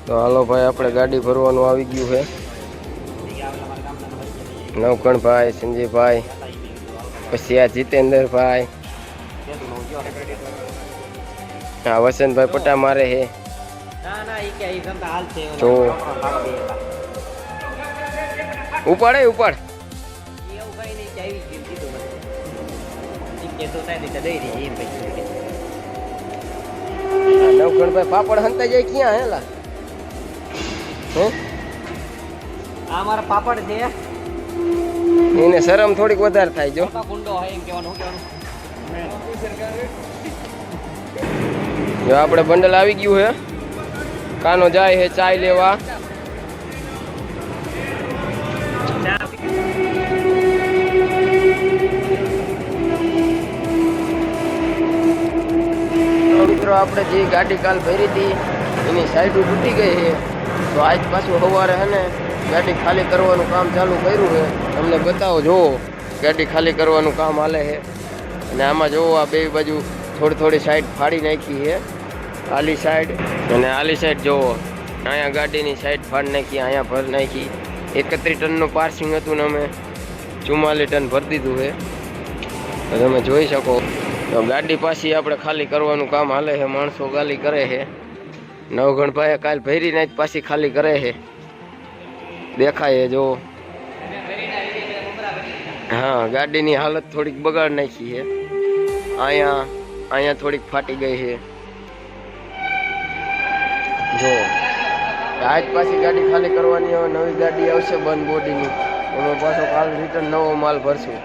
તો હાલો ભાઈ, આપણે ગાડી ભરવાનું આવી ગયું છે. નવકણભાઈ, સંજયભાઈ, પછી આ જીતેન્દ્રભાઈ, હા વસંતભાઈ પટા મારે હે. તો ઉપાડે ઉપાડ નવકણભાઈ પાપડ હંતા જાય ક્યાં હેલા હે? આ મારા પાપડ છે. એને શરમ થોડીક વધારે થાય જો. ગુંડો હોય એમ કહેવાનું જો આપણે બંડલ આવી ગયું હે. કાનો જાય હે ચાય લેવા. મિત્રો આપણે જે ગાડી કાલ ભરી હતી એની સાઈડ તૂટી ગઈ છે. તો આજ પાછું સવારે હે ને ગાડી ખાલી કરવાનું કામ ચાલુ કર્યું છે. તમને બતાવો જોવો ગાડી ખાલી કરવાનું કામ હાલે છે. અને આમાં જોવો આ બે બાજુ થોડી થોડી સાઈડ ફાડી નાખી છે. આલી સાઈડ અને આલી સાઈડ જોવો અહીંયા ગાડીની સાઈડ ફાડી નાખી, અહીંયા ભરી નાખી. 31 ટનનું પાર્સિંગ હતું ને અમે 44 ટન ભરી દીધું છે. તો તમે જોઈ શકો. તો ગાડી પાછી આપણે ખાલી કરવાનું કામ હાલે છે. માણસો ગાલી કરે છે. નવગણભાઈ કાલ ભરીને જ પાછી ખાલી કરે છે. દેખાય જો. હા ગાડીની હાલત થોડીક બગાડ નાખી છે. અહીંયા થોડીક ફાટી ગઈ છે જો. આજ પાછી ગાડી ખાલી કરવાની, હવે નવી ગાડી આવશે બંધ બોડીની, એમાં પાછો કાલ રિટર્ન નવો માલ ભરશું.